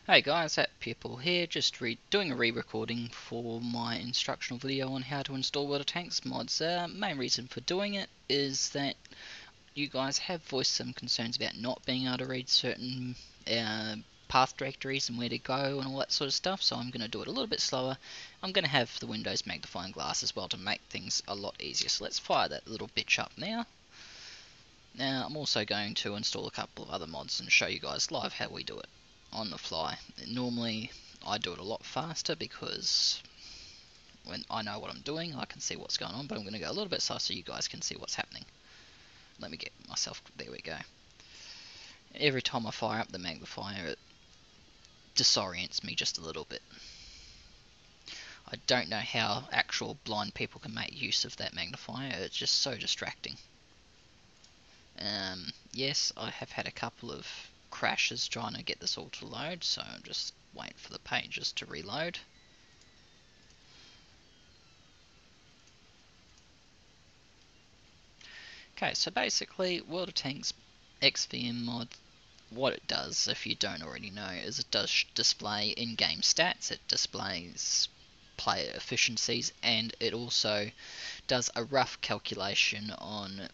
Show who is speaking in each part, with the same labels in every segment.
Speaker 1: Hey guys, at People here, just doing a re-recording for my instructional video on how to install World of Tanks mods. Main reason for doing it is that you guys have voiced some concerns about not being able to read certain path directories and where to go and all that sort of stuff, so I'm going to do it a little bit slower. I'm going to have the Windows magnifying glass as well to make things a lot easier, so let's fire that little bitch up now. Now I'm also going to install a couple of other mods and show you guys live how we do it on the fly. Normally I do it a lot faster because when I know what I'm doing I can see what's going on, but I'm going to go a little bit slower so you guys can see what's happening. Let me get myself, there we go. Every time I fire up the magnifier it disorients me just a little bit. I don't know how actual blind people can make use of that magnifier, it's just so distracting. Yes, I have had a couple of crashes trying to get this all to load, so I'm just waiting for the pages to reload. Okay, so basically World of Tanks XVM mod, what it does, if you don't already know, is it does display in-game stats, it displays player efficiencies, and it also does a rough calculation on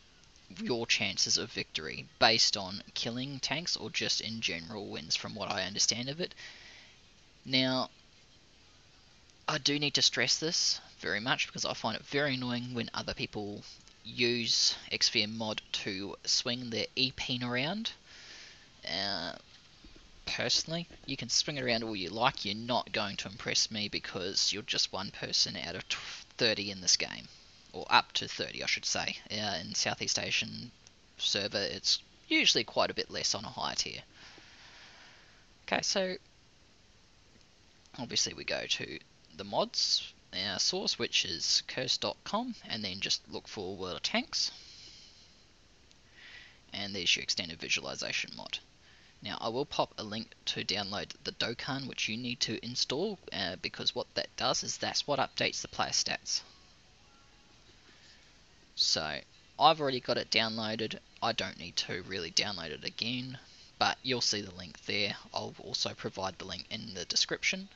Speaker 1: your chances of victory based on killing tanks or just in general wins, from what I understand of it. Now, I do need to stress this very much because I find it very annoying when other people use XVM mod to swing their E-pin around. Personally, you can swing it around all you like, you're not going to impress me because you're just one person out of 30 in this game. Or up to 30 I should say. In Southeast Asian server it's usually quite a bit less on a higher tier. Okay, so obviously we go to the mods, our source which is curse.com, and then just look for World of Tanks, and there's your extended visualization mod. Now I will pop a link to download the Dokan which you need to install, because what that does is that's what updates the player stats. So I've already got it downloaded, I don't need to really download it again, but you'll see the link there. I'll also provide the link in the description.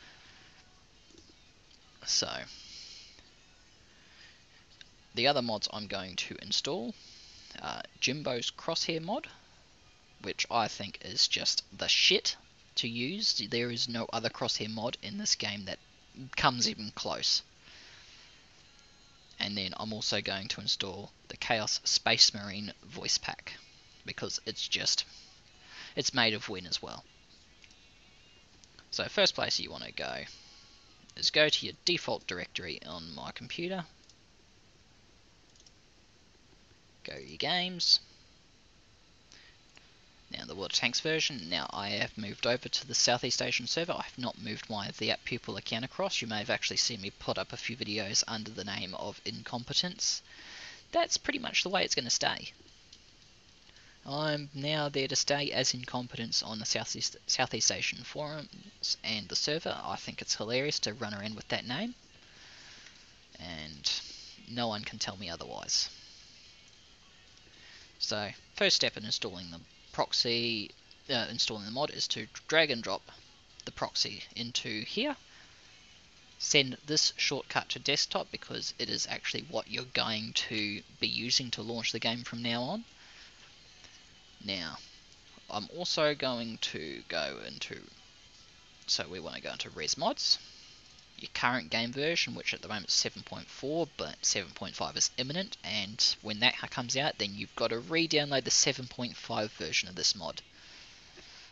Speaker 1: So the other mods I'm going to install, Jimbo's crosshair mod, which I think is just the shit to use. There is no other crosshair mod in this game that comes even close. And then I'm also going to install the Chaos Space Marine voice pack because it's made of win as well. So first place you want to go is go to your default directory on my computer, go to your games. Now the World of Tanks version, now I have moved over to the Southeast Asian server. I have not moved my The Pupil account across. You may have actually seen me put up a few videos under the name of Incompetence. That's pretty much the way it's going to stay. I'm now there to stay as Incompetence on the Southeast Asian forums and the server. I think it's hilarious to run around with that name, and no one can tell me otherwise. So first step in installing the proxy, installing the mod, is to drag and drop the proxy into here. Send this shortcut to desktop because it is actually what you're going to be using to launch the game from now on. Now I'm also going to go into, so we want to go into res mods, your current game version, which at the moment is 7.4, but 7.5 is imminent, and when that comes out then you've got to re-download the 7.5 version of this mod.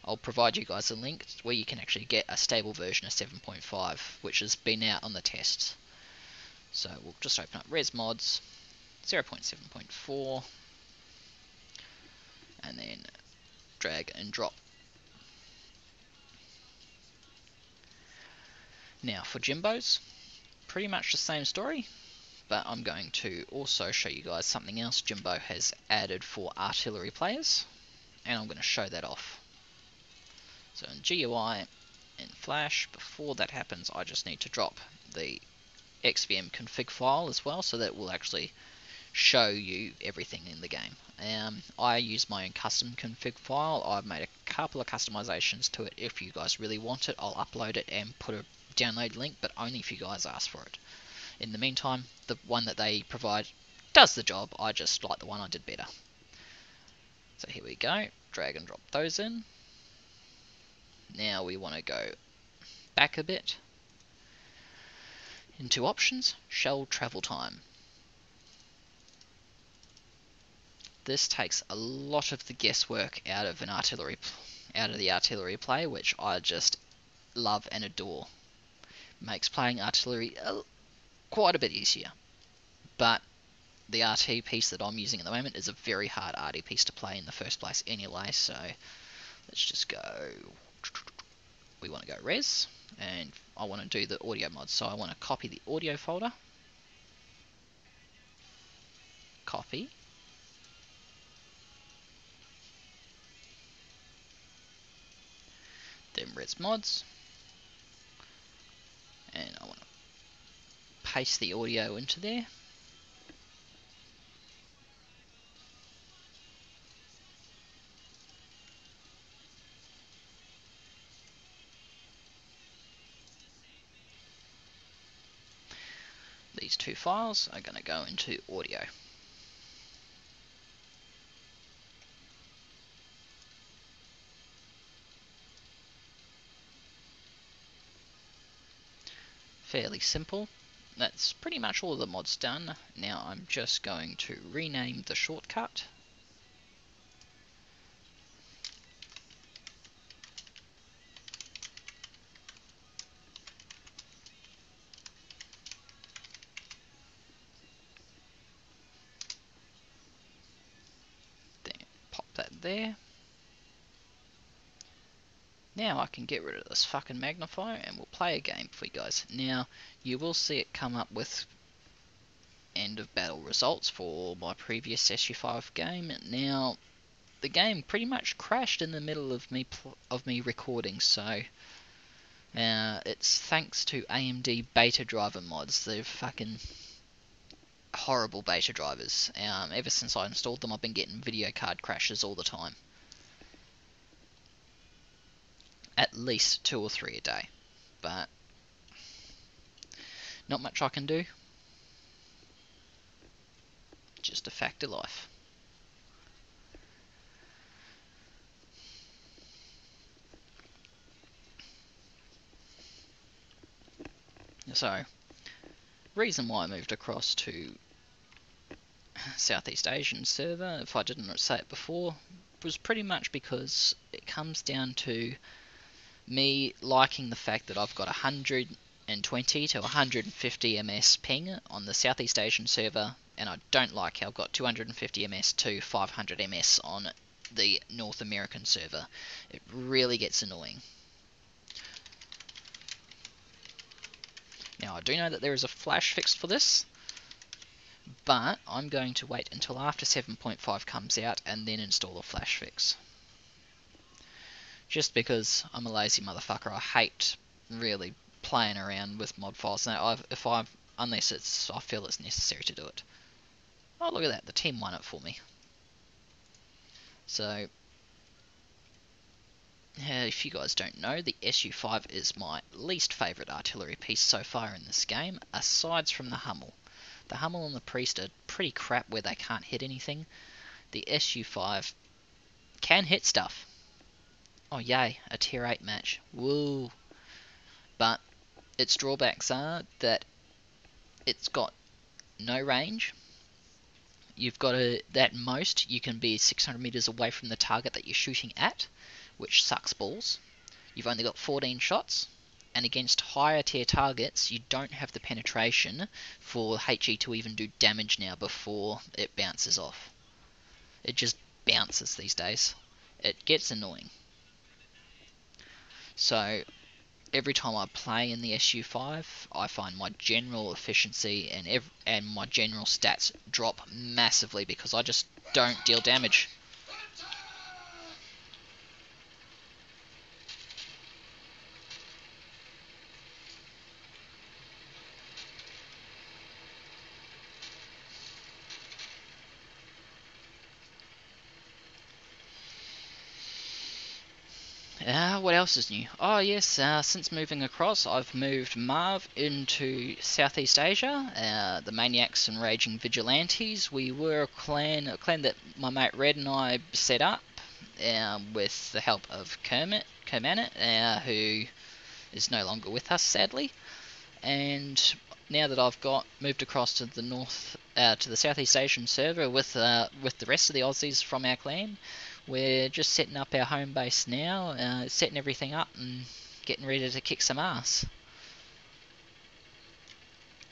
Speaker 1: I'll provide you guys a link where you can actually get a stable version of 7.5 which has been out on the tests. So we'll just open up res mods 0.7.4 and then drag and drop. Now for Jimbos, pretty much the same story, but I'm going to also show you guys something else Jimbo has added for artillery players, and I'm going to show that off. So in GUI and Flash, before that happens I just need to drop the XVM config file as well, so that will actually show you everything in the game. I use my own custom config file. I've made a couple of customizations to it. If you guys really want it, I'll upload it and put a download link, but only if you guys ask for it. In the meantime, the one that they provide does the job. I just like the one I did better. So here we go, drag and drop those in. Now we want to go back a bit into options, shell travel time. This takes a lot of the guesswork out of the artillery play, which I just love and adore. Makes playing artillery quite a bit easier. But the RT piece that I'm using at the moment is a very hard RT piece to play in the first place anyway, so let's just go. We want to go res, and I want to do the audio mod, so I want to copy the audio folder, copy, then res mods, and I want to paste the audio into there. These two files are going to go into audio. Fairly simple. That's pretty much all of the mods done. Now I'm just going to rename the shortcut. Then pop that there. Now I can get rid of this fucking magnifier and we'll play a game for you guys. Now you will see it come up with end of battle results for my previous SU-5 game. Now the game pretty much crashed in the middle of me recording, so it's thanks to AMD beta driver mods. They're fucking horrible beta drivers. Ever since I installed them, I've been getting video card crashes all the time. At least 2 or 3 a day, but not much I can do. Just a fact of life. So, reason why I moved across to Southeast Asian server, if I didn't say it before, was pretty much because it comes down to me liking the fact that I've got 120 to 150 ms ping on the Southeast Asian server, and I don't like how I've got 250 ms to 500 ms on the North American server. It really gets annoying. Now I do know that there is a flash fix for this, but I'm going to wait until after 7.5 comes out and then install a flash fix. Just because I'm a lazy motherfucker. I hate really playing around with mod files now, unless I feel it's necessary to do it. Oh, look at that, the team won it for me. So, if you guys don't know, the SU-5 is my least favourite artillery piece so far in this game, aside from the HUmmel. The HUmmel and the Priest are pretty crap where they can't hit anything. The SU-5 can hit stuff. Oh yay, a tier 8 match. Woo! But its drawbacks are that it's got no range. You've got at most you can be 600 meters away from the target that you're shooting at, which sucks balls. You've only got 14 shots, and against higher tier targets you don't have the penetration for HE to even do damage now before it bounces off. It just bounces these days. It gets annoying. So every time I play in the SU-5, I find my general efficiency and my general stats drop massively because I just don't deal damage. What else is new? Oh yes, since moving across, I've moved Marv into Southeast Asia. The Maniacs and Raging Vigilantes. We were a clan that my mate Red and I set up with the help of Kermit, who is no longer with us, sadly. And now that I've moved across to the north, to the Southeast Asian server with the rest of the Aussies from our clan, we're just setting up our home base now, setting everything up and getting ready to kick some ass.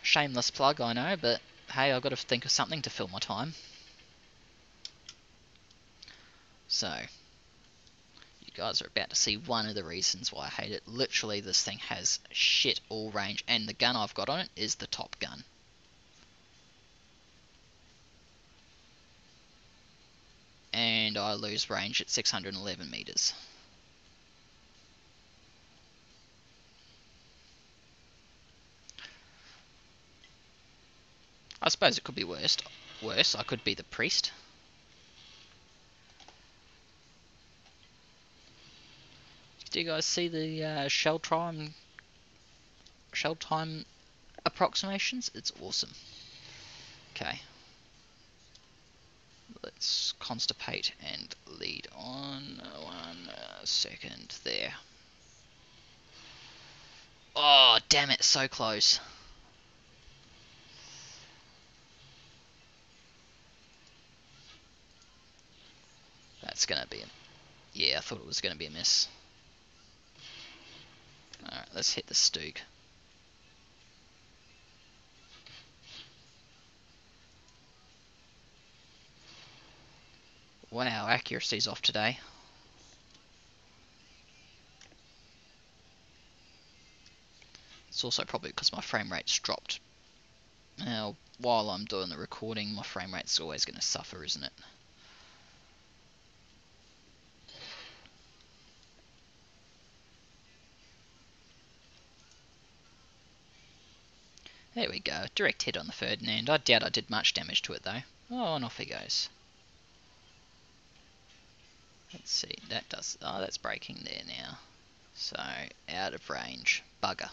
Speaker 1: Shameless plug, I know, but hey, I've got to think of something to fill my time. So, you guys are about to see one of the reasons why I hate it. Literally, this thing has shit all range, and the gun I've got on it is the top gun. And I lose range at 611 meters. I suppose it could be worse. I could be the priest. Do you guys see the shell time approximations? It's awesome. Okay. Let's constipate and lead on 1 second there. Oh, damn it, so close. That's gonna be yeah, I thought it was gonna be a miss. Alright, let's hit the Stoog. Wow, accuracy's off today. It's also probably because my frame rate's dropped. Now, while I'm doing the recording, my frame rate's always going to suffer, isn't it? There we go, direct hit on the Ferdinand. I doubt I did much damage to it though. Oh, and off he goes. Let's see, that does, oh, that's breaking there now. So, out of range. Bugger.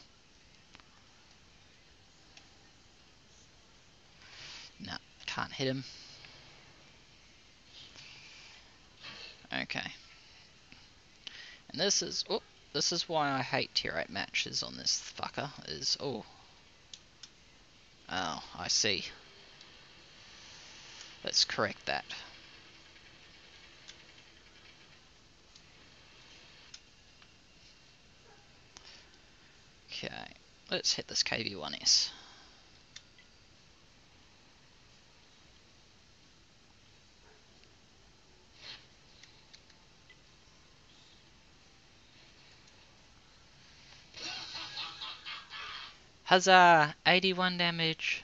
Speaker 1: No, can't hit him. Okay. And this is why I hate tier 8 matches on this fucker, is, oh, I see. Let's correct that. Okay, let's hit this KV-1S. Huzzah! 81 damage.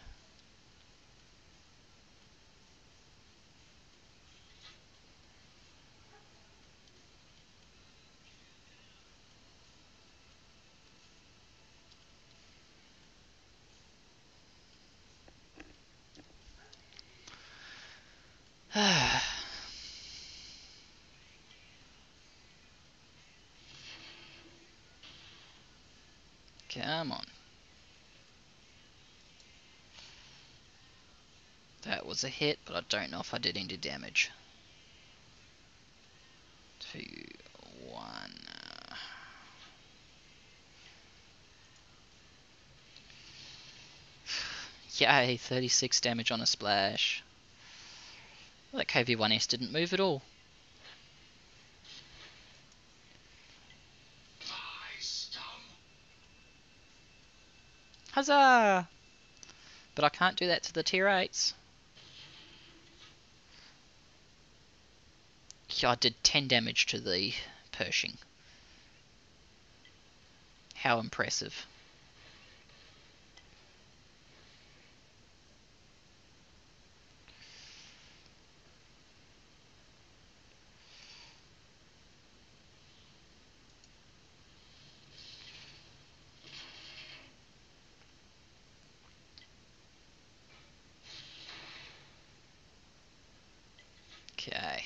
Speaker 1: Come on. That was a hit, but I don't know if I did any damage. 2, 1. Yay, 36 damage on a splash. Well, that KV-1S didn't move at all. Huzzah! But I can't do that to the tier 8s. I did 10 damage to the Pershing. How impressive. Okay.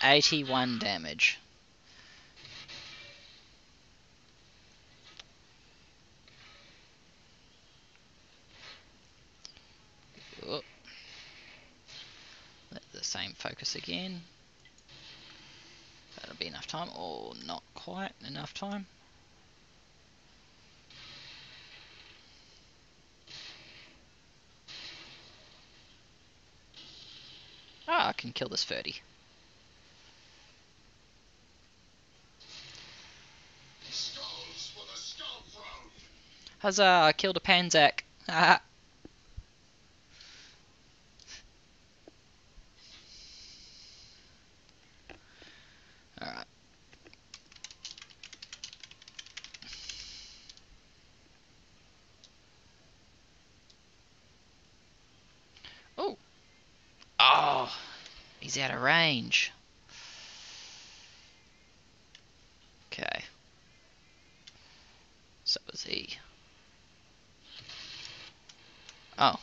Speaker 1: 81 damage. Oh. Let the same focus again. That'll be enough time, or not quite enough time. Ah, I can kill this 30. Huzzah, I killed a Panzak. Haha. Alright. Oh! Oh! He's out of range. Okay. So was he. Oh.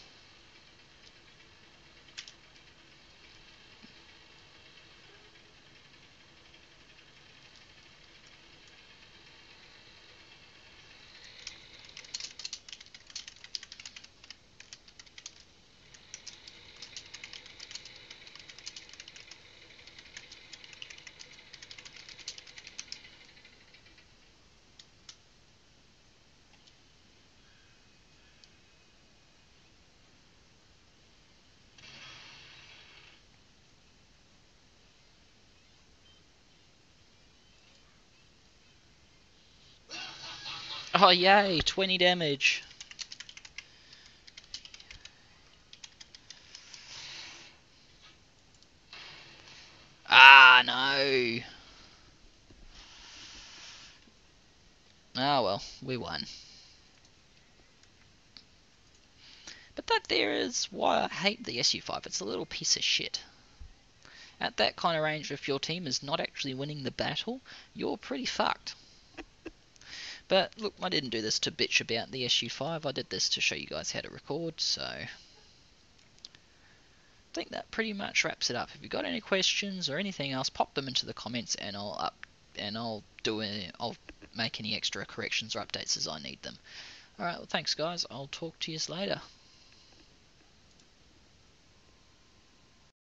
Speaker 1: Oh yay, 20 damage. Ah, no. Ah well, we won. But that there is why I hate the SU-5. It's a little piece of shit. At that kind of range, if your team is not actually winning the battle, you're pretty fucked. But look, I didn't do this to bitch about the SU-5. I did this to show you guys how to record, so I think that pretty much wraps it up. If you've got any questions or anything else, pop them into the comments, and I'll make any extra corrections or updates as I need them. Alright, well thanks guys, I'll talk to you later.